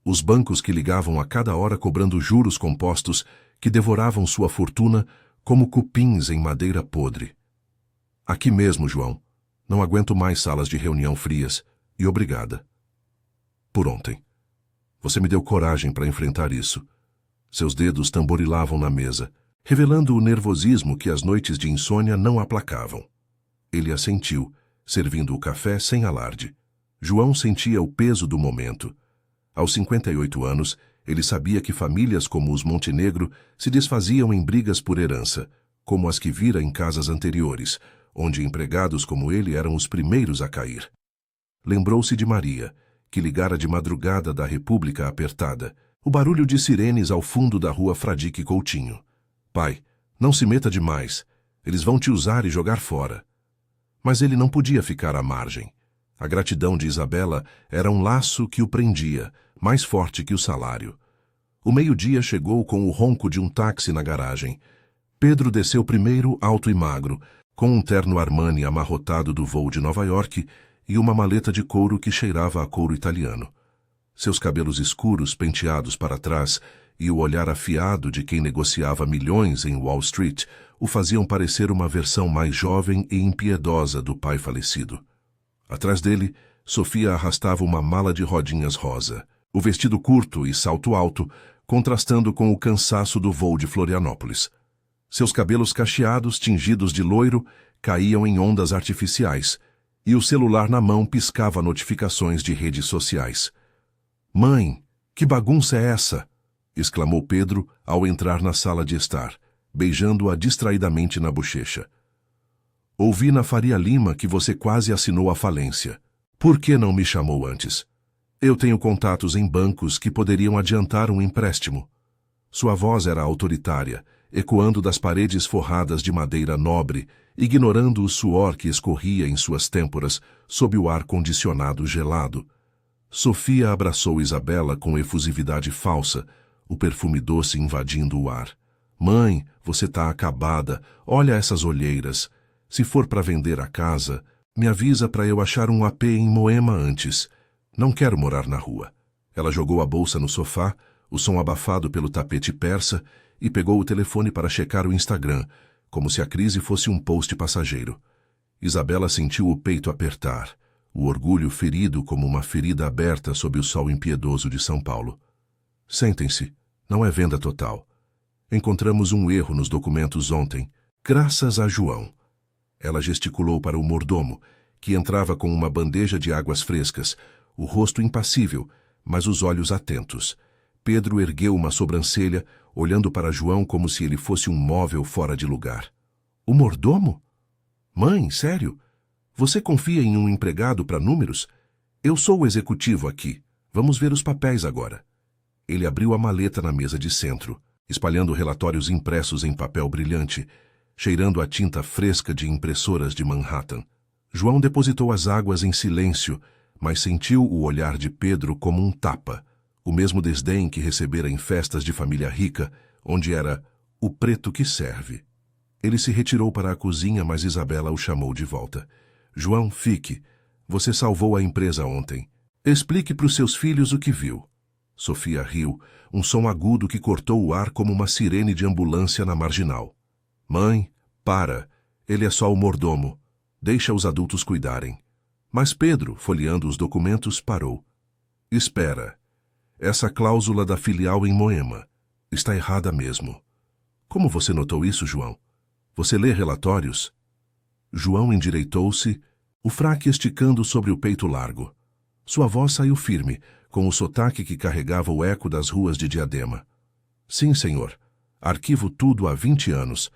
Os bancos que ligavam a cada hora cobrando juros compostos que devoravam sua fortuna como cupins em madeira podre. "Aqui mesmo, João. Não aguento mais salas de reunião frias. E obrigada. Por ontem. Você me deu coragem para enfrentar isso." Seus dedos tamborilavam na mesa, revelando o nervosismo que as noites de insônia não aplacavam. Ele assentiu, servindo o café sem alarde. João sentia o peso do momento. Aos 58 anos, ele sabia que famílias como os Montenegro se desfaziam em brigas por herança, como as que vira em casas anteriores, onde empregados como ele eram os primeiros a cair. Lembrou-se de Maria, que ligara de madrugada da República apertada, o barulho de sirenes ao fundo da rua Fradique Coutinho. "Pai, não se meta demais. Eles vão te usar e jogar fora." Mas ele não podia ficar à margem. A gratidão de Isabela era um laço que o prendia, mais forte que o salário. O meio-dia chegou com o ronco de um táxi na garagem. Pedro desceu primeiro, alto e magro, com um terno Armani amarrotado do voo de Nova York e uma maleta de couro que cheirava a couro italiano. Seus cabelos escuros penteados para trás e o olhar afiado de quem negociava milhões em Wall Street o faziam parecer uma versão mais jovem e impiedosa do pai falecido. Atrás dele, Sofia arrastava uma mala de rodinhas rosa, o vestido curto e salto alto, contrastando com o cansaço do voo de Florianópolis. Seus cabelos cacheados, tingidos de loiro, caíam em ondas artificiais, e o celular na mão piscava notificações de redes sociais. "Mãe, que bagunça é essa?" exclamou Pedro ao entrar na sala de estar, beijando-a distraidamente na bochecha. "Ouvi na Faria Lima que você quase assinou a falência. Por que não me chamou antes? Eu tenho contatos em bancos que poderiam adiantar um empréstimo." Sua voz era autoritária, ecoando das paredes forradas de madeira nobre, ignorando o suor que escorria em suas têmporas sob o ar-condicionado gelado. Sofia abraçou Isabela com efusividade falsa, o perfume doce invadindo o ar. "Mãe, você tá acabada. Olha essas olheiras. Se for para vender a casa, me avisa para eu achar um AP em Moema antes. Não quero morar na rua." Ela jogou a bolsa no sofá, o som abafado pelo tapete persa, e pegou o telefone para checar o Instagram, como se a crise fosse um post passageiro. Isabela sentiu o peito apertar, o orgulho ferido como uma ferida aberta sob o sol impiedoso de São Paulo. "Sentem-se. Não é venda total. Encontramos um erro nos documentos ontem, graças a João." Ela gesticulou para o mordomo, que entrava com uma bandeja de águas frescas, o rosto impassível, mas os olhos atentos. Pedro ergueu uma sobrancelha, olhando para João como se ele fosse um móvel fora de lugar. "O mordomo? Mãe, sério? Você confia em um empregado para números? Eu sou o executivo aqui. Vamos ver os papéis agora." Ele abriu a maleta na mesa de centro, espalhando relatórios impressos em papel brilhante, cheirando a tinta fresca de impressoras de Manhattan. João depositou as águas em silêncio, mas sentiu o olhar de Pedro como um tapa, o mesmo desdém que recebera em festas de família rica, onde era o preto que serve. Ele se retirou para a cozinha, mas Isabela o chamou de volta. "João, fique. Você salvou a empresa ontem. Explique para os seus filhos o que viu." Sofia riu, um som agudo que cortou o ar como uma sirene de ambulância na marginal. "Mãe, para. Ele é só o mordomo. Deixa os adultos cuidarem." Mas Pedro, folheando os documentos, parou. Espera. Essa cláusula da filial em Moema está errada mesmo. Como você notou isso, João? Você lê relatórios? João endireitou-se, o fraque esticando sobre o peito largo. Sua voz saiu firme, com o sotaque que carregava o eco das ruas de Diadema. Sim, senhor. Arquivo tudo há 20 anos.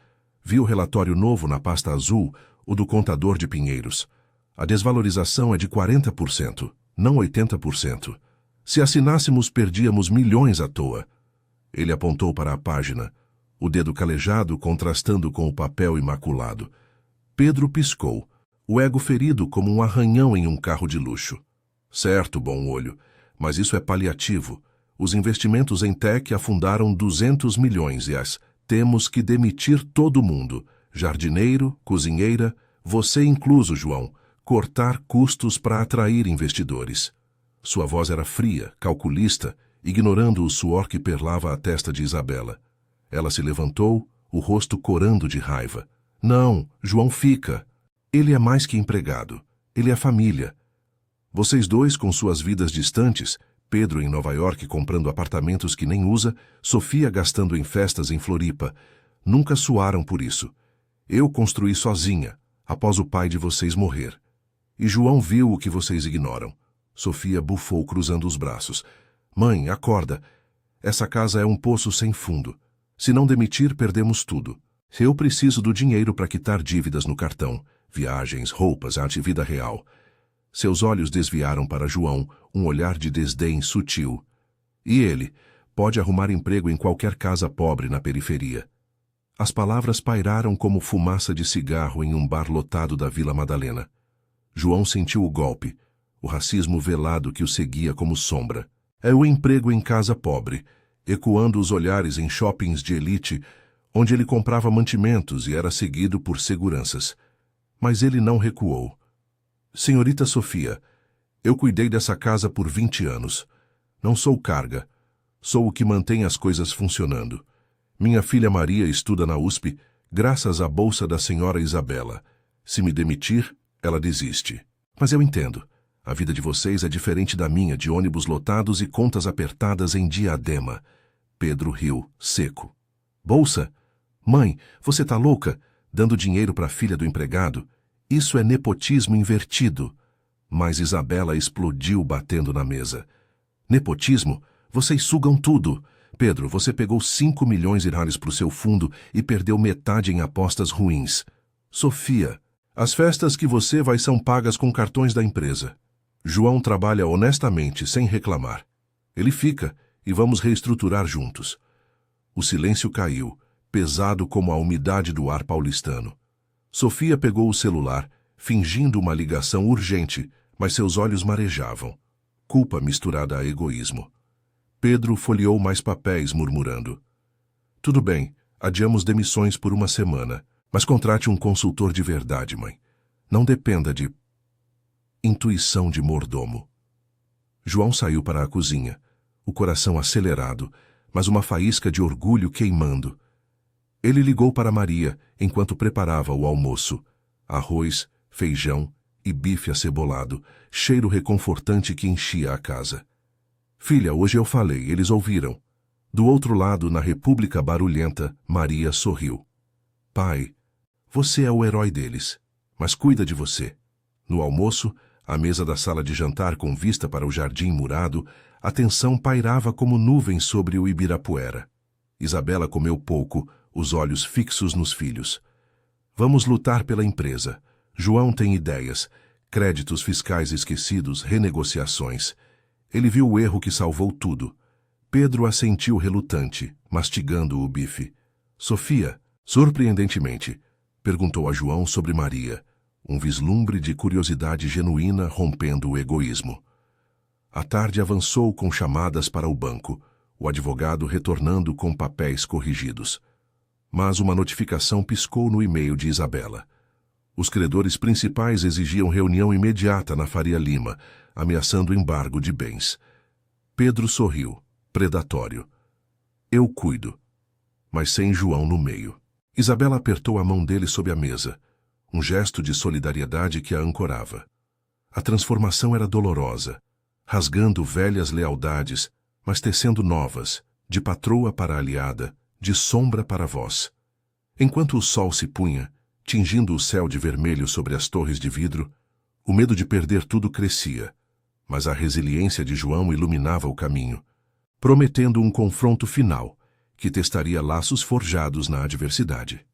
Vi o relatório novo na pasta azul, o do contador de Pinheiros. A desvalorização é de 40%, não 80%. Se assinássemos, perdíamos milhões à toa. Ele apontou para a página, o dedo calejado contrastando com o papel imaculado. Pedro piscou, o ego ferido como um arranhão em um carro de luxo. Certo, bom olho, mas isso é paliativo. Os investimentos em tech afundaram 200 milhões e temos que demitir todo mundo. Jardineiro, cozinheira, você incluso, João. Cortar custos para atrair investidores. Sua voz era fria, calculista, ignorando o suor que perlava a testa de Isabela. Ela se levantou, o rosto corando de raiva. Não, João fica. Ele é mais que empregado. Ele é família. Vocês dois com suas vidas distantes, Pedro em Nova York comprando apartamentos que nem usa, Sofia gastando em festas em Floripa, nunca suaram por isso. Eu construí sozinha, após o pai de vocês morrer. E João viu o que vocês ignoram. Sofia bufou cruzando os braços. Mãe, acorda. Essa casa é um poço sem fundo. Se não demitir, perdemos tudo. Eu preciso do dinheiro para quitar dívidas no cartão, viagens, roupas, arte e vida real. Seus olhos desviaram para João, um olhar de desdém sutil. E ele? Pode arrumar emprego em qualquer casa pobre na periferia. As palavras pairaram como fumaça de cigarro em um bar lotado da Vila Madalena. João sentiu o golpe, o racismo velado que o seguia como sombra. É o emprego em casa pobre, ecoando os olhares em shoppings de elite, onde ele comprava mantimentos e era seguido por seguranças. Mas ele não recuou. Senhorita Sofia, eu cuidei dessa casa por 20 anos. Não sou carga. Sou o que mantém as coisas funcionando. Minha filha Maria estuda na USP, graças à bolsa da senhora Isabela. Se me demitir, ela desiste. Mas eu entendo. A vida de vocês é diferente da minha, de ônibus lotados e contas apertadas em Diadema. Pedro riu, seco. Bolsa? Mãe, você tá louca? Dando dinheiro para a filha do empregado? Isso é nepotismo invertido. Mas Isabela explodiu batendo na mesa. Nepotismo? Vocês sugam tudo. Pedro, você pegou 5 milhões de reais para o seu fundo e perdeu metade em apostas ruins. Sofia, as festas que você vai são pagas com cartões da empresa. João trabalha honestamente, sem reclamar. Ele fica e vamos reestruturar juntos. O silêncio caiu, pesado como a umidade do ar paulistano. Sofia pegou o celular, fingindo uma ligação urgente, mas seus olhos marejavam. Culpa misturada a egoísmo. Pedro folheou mais papéis, murmurando. Tudo bem, adiamos demissões por uma semana. Mas contrate um consultor de verdade, mãe. Não dependa de intuição de mordomo. João saiu para a cozinha, o coração acelerado, mas uma faísca de orgulho queimando. Ele ligou para Maria enquanto preparava o almoço. Arroz, feijão e bife acebolado, cheiro reconfortante que enchia a casa. Filha, hoje eu falei, eles ouviram. Do outro lado, na República Barulhenta, Maria sorriu. Pai, você é o herói deles, mas cuida de você. No almoço, à mesa da sala de jantar com vista para o jardim murado, a tensão pairava como nuvens sobre o Ibirapuera. Isabela comeu pouco, os olhos fixos nos filhos. Vamos lutar pela empresa. João tem ideias, créditos fiscais esquecidos, renegociações. Ele viu o erro que salvou tudo. Pedro assentiu relutante, mastigando o bife. Sofia, surpreendentemente, perguntou a João sobre Maria, um vislumbre de curiosidade genuína rompendo o egoísmo. A tarde avançou com chamadas para o banco, o advogado retornando com papéis corrigidos. Mas uma notificação piscou no e-mail de Isabela. Os credores principais exigiam reunião imediata na Faria Lima, ameaçando embargo de bens. Pedro sorriu, predatório. Eu cuido. Mas sem João no meio. Isabela apertou a mão dele sob a mesa, um gesto de solidariedade que a ancorava. A transformação era dolorosa, rasgando velhas lealdades, mas tecendo novas, de patroa para aliada, de sombra para voz. Enquanto o sol se punha, tingindo o céu de vermelho sobre as torres de vidro, o medo de perder tudo crescia, mas a resiliência de João iluminava o caminho, prometendo um confronto final, que testaria laços forjados na adversidade.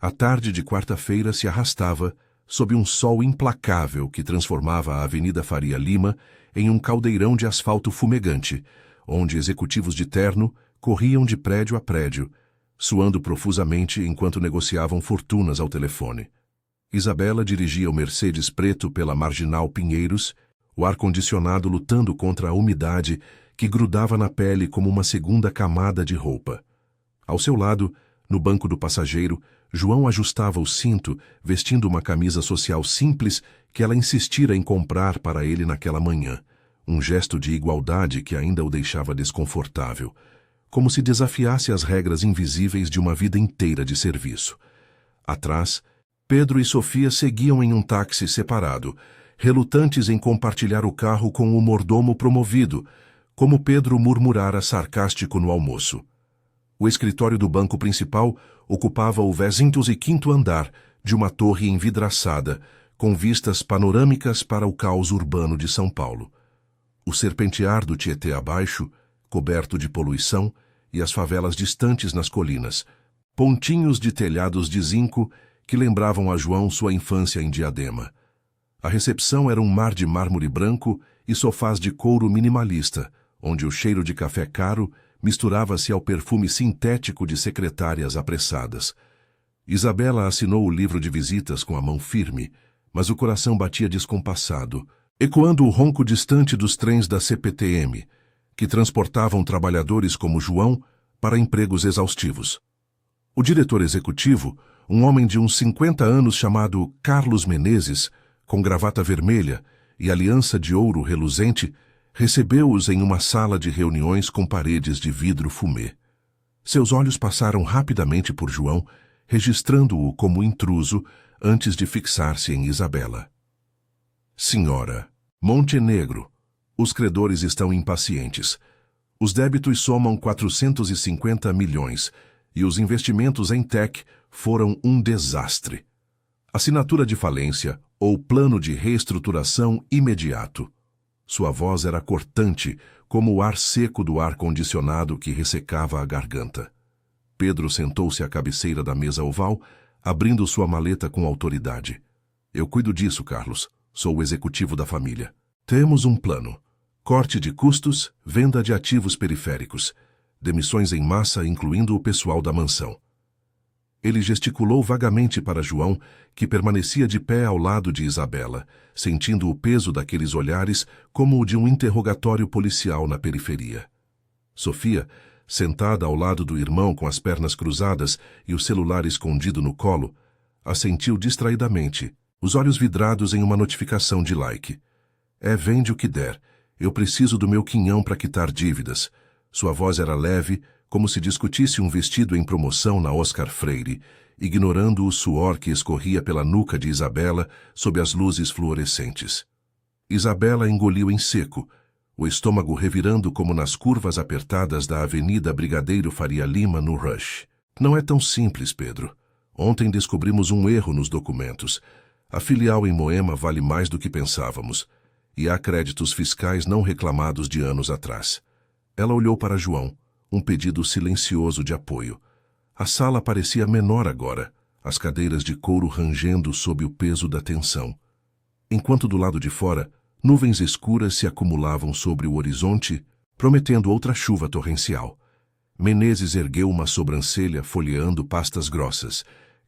A tarde de quarta-feira se arrastava sob um sol implacável que transformava a Avenida Faria Lima em um caldeirão de asfalto fumegante, onde executivos de terno corriam de prédio a prédio, suando profusamente enquanto negociavam fortunas ao telefone. Isabela dirigia o Mercedes preto pela Marginal Pinheiros, o ar-condicionado lutando contra a umidade que grudava na pele como uma segunda camada de roupa. Ao seu lado, no banco do passageiro, João ajustava o cinto, vestindo uma camisa social simples que ela insistira em comprar para ele naquela manhã, um gesto de igualdade que ainda o deixava desconfortável, como se desafiasse as regras invisíveis de uma vida inteira de serviço. Atrás, Pedro e Sofia seguiam em um táxi separado, relutantes em compartilhar o carro com o mordomo promovido, como Pedro murmurara sarcástico no almoço. O escritório do banco principal ocupava o 25º andar de uma torre envidraçada, com vistas panorâmicas para o caos urbano de São Paulo. O serpentear do Tietê abaixo, coberto de poluição, e as favelas distantes nas colinas, pontinhos de telhados de zinco que lembravam a João sua infância em Diadema. A recepção era um mar de mármore branco e sofás de couro minimalista, onde o cheiro de café caro misturava-se ao perfume sintético de secretárias apressadas. Isabela assinou o livro de visitas com a mão firme, mas o coração batia descompassado, ecoando o ronco distante dos trens da CPTM, que transportavam trabalhadores como João para empregos exaustivos. O diretor executivo, um homem de uns 50 anos chamado Carlos Menezes, com gravata vermelha e aliança de ouro reluzente, recebeu-os em uma sala de reuniões com paredes de vidro fumê. Seus olhos passaram rapidamente por João, registrando-o como intruso antes de fixar-se em Isabela. Senhora, Montenegro, os credores estão impacientes. Os débitos somam 450 milhões e os investimentos em tech foram um desastre. Assinatura de falência ou plano de reestruturação imediato. Sua voz era cortante, como o ar seco do ar-condicionado que ressecava a garganta. Pedro sentou-se à cabeceira da mesa oval, abrindo sua maleta com autoridade. Eu cuido disso, Carlos. Sou o executivo da família. Temos um plano. Corte de custos, venda de ativos periféricos, demissões em massa, incluindo o pessoal da mansão. Ele gesticulou vagamente para João, que permanecia de pé ao lado de Isabela, sentindo o peso daqueles olhares como o de um interrogatório policial na periferia. Sofia, sentada ao lado do irmão com as pernas cruzadas e o celular escondido no colo, assentiu distraidamente, os olhos vidrados em uma notificação de like. Vende o que der. Eu preciso do meu quinhão para quitar dívidas. Sua voz era leve, como se discutisse um vestido em promoção na Oscar Freire, ignorando o suor que escorria pela nuca de Isabela sob as luzes fluorescentes. Isabela engoliu em seco, o estômago revirando como nas curvas apertadas da Avenida Brigadeiro Faria Lima no Rush. Não é tão simples, Pedro. Ontem descobrimos um erro nos documentos. A filial em Moema vale mais do que pensávamos, e há créditos fiscais não reclamados de anos atrás. Ela olhou para João, um pedido silencioso de apoio. A sala parecia menor agora, as cadeiras de couro rangendo sob o peso da tensão. Enquanto do lado de fora, nuvens escuras se acumulavam sobre o horizonte, prometendo outra chuva torrencial. Menezes ergueu uma sobrancelha folheando pastas grossas.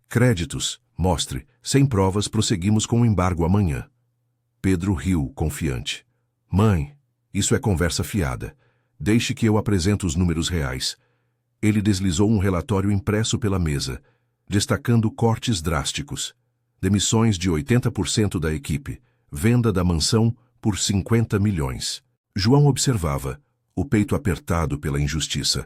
Créditos, mostre. Sem provas, prosseguimos com o embargo amanhã. Pedro riu, confiante. Mãe, isso é conversa fiada. Deixe que eu apresente os números reais. Ele deslizou um relatório impresso pela mesa, destacando cortes drásticos. Demissões de 80% da equipe. Venda da mansão por 50 milhões. João observava, o peito apertado pela injustiça.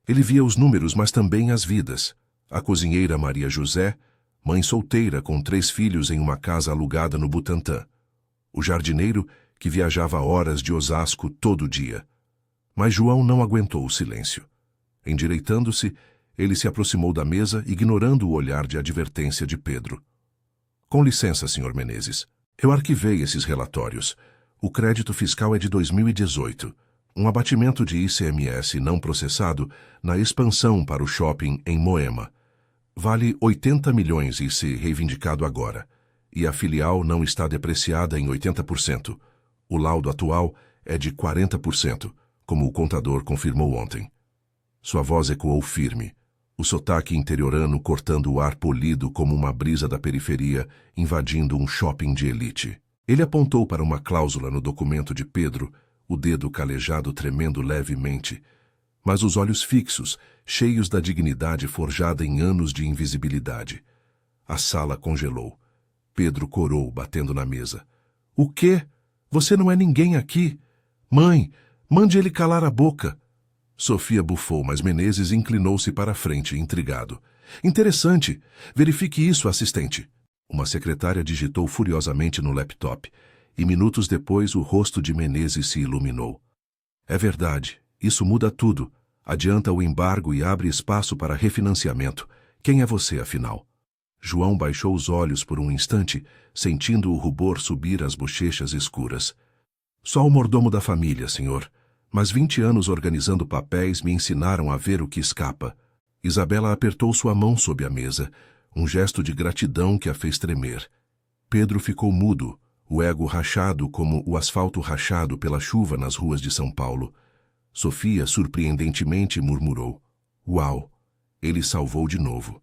Ele via os números, mas também as vidas. A cozinheira Maria José, mãe solteira com 3 filhos em uma casa alugada no Butantã. o jardineiro que viajava horas de Osasco todo dia. Mas João não aguentou o silêncio. Endireitando-se, ele se aproximou da mesa, ignorando o olhar de advertência de Pedro. Com licença, Sr. Menezes. Eu arquivei esses relatórios. O crédito fiscal é de 2018. Um abatimento de ICMS não processado na expansão para o shopping em Moema. Vale 80 milhões e se reivindicado agora. E a filial não está depreciada em 80%. O laudo atual é de 40%, como o contador confirmou ontem. Sua voz ecoou firme, o sotaque interiorano cortando o ar polido como uma brisa da periferia invadindo um shopping de elite. Ele apontou para uma cláusula no documento de Pedro, o dedo calejado tremendo levemente, mas os olhos fixos, cheios da dignidade forjada em anos de invisibilidade. A sala congelou. Pedro corou, batendo na mesa. "O quê? Você não é ninguém aqui? Mãe, mande ele calar a boca." Sofia bufou, mas Menezes inclinou-se para a frente, intrigado. "Interessante. Verifique isso, assistente." Uma secretária digitou furiosamente no laptop, e minutos depois o rosto de Menezes se iluminou. "É verdade. Isso muda tudo. Adianta o embargo e abre espaço para refinanciamento. Quem é você, afinal?" João baixou os olhos por um instante, sentindo o rubor subir às bochechas escuras. "Só o mordomo da família, senhor. Mas 20 anos organizando papéis me ensinaram a ver o que escapa." Isabela apertou sua mão sob a mesa, um gesto de gratidão que a fez tremer. Pedro ficou mudo, o ego rachado como o asfalto rachado pela chuva nas ruas de São Paulo. Sofia, surpreendentemente, murmurou: "Uau, ele salvou de novo."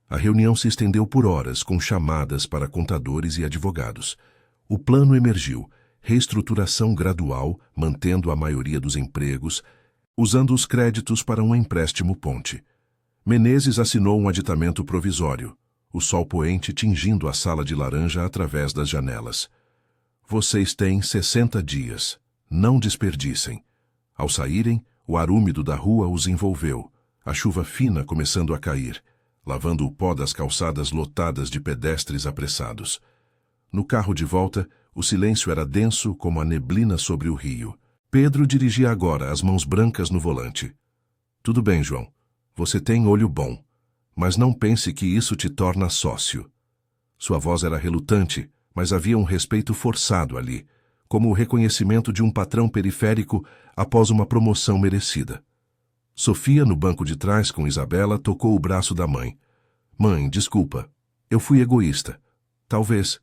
A reunião se estendeu por horas, com chamadas para contadores e advogados. O plano emergiu: reestruturação gradual, mantendo a maioria dos empregos, usando os créditos para um empréstimo ponte. Menezes assinou um aditamento provisório, o sol poente tingindo a sala de laranja através das janelas. "Vocês têm 60 dias. Não desperdicem." Ao saírem, o ar úmido da rua os envolveu, a chuva fina começando a cair, lavando o pó das calçadas lotadas de pedestres apressados. No carro de volta, o silêncio era denso como a neblina sobre o rio. Pedro dirigia agora, as mãos brancas no volante. "Tudo bem, João. Você tem olho bom. Mas não pense que isso te torna sócio." Sua voz era relutante, mas havia um respeito forçado ali, como o reconhecimento de um patrão periférico após uma promoção merecida. Sofia, no banco de trás com Isabela, tocou o braço da mãe. "Mãe, desculpa. Eu fui egoísta. Talvez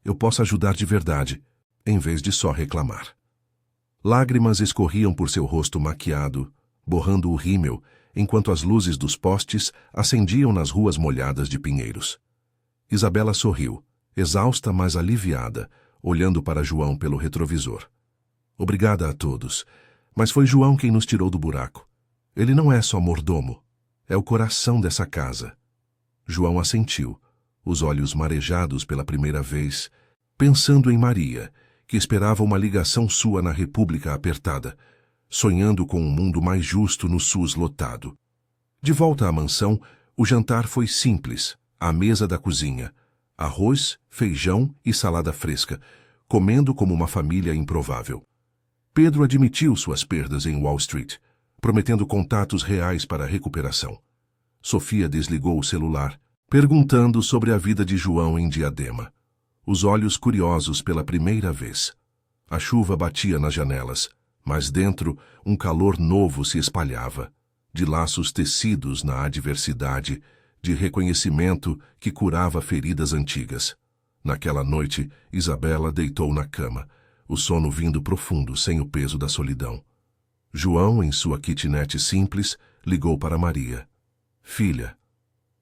eu possa ajudar de verdade, em vez de só reclamar." Lágrimas escorriam por seu rosto maquiado, borrando o rímel, enquanto as luzes dos postes acendiam nas ruas molhadas de pinheiros. Isabela sorriu, exausta mas aliviada, olhando para João pelo retrovisor. "Obrigada a todos, mas foi João quem nos tirou do buraco. Ele não é só mordomo, é o coração dessa casa." João assentiu, os olhos marejados pela primeira vez, pensando em Maria, que esperava uma ligação sua na República apertada, sonhando com um mundo mais justo no SUS lotado. De volta à mansão, o jantar foi simples, à mesa da cozinha: arroz, feijão e salada fresca, comendo como uma família improvável. Pedro admitiu suas perdas em Wall Street, prometendo contatos reais para a recuperação. Sofia desligou o celular, perguntando sobre a vida de João em Diadema. Os olhos curiosos pela primeira vez. A chuva batia nas janelas, mas dentro um calor novo se espalhava, de laços tecidos na adversidade, de reconhecimento que curava feridas antigas. Naquela noite, Isabela deitou na cama, o sono vindo profundo sem o peso da solidão. João, em sua kitnet simples, ligou para Maria. "Filha,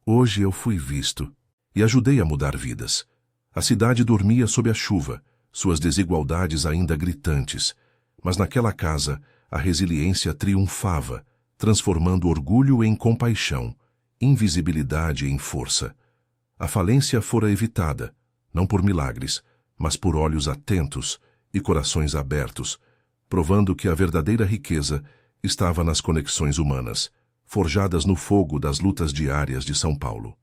hoje eu fui visto e ajudei a mudar vidas." A cidade dormia sob a chuva, suas desigualdades ainda gritantes, mas naquela casa a resiliência triunfava, transformando orgulho em compaixão, invisibilidade em força. A falência fora evitada, não por milagres, mas por olhos atentos e corações abertos, provando que a verdadeira riqueza estava nas conexões humanas, forjadas no fogo das lutas diárias de São Paulo.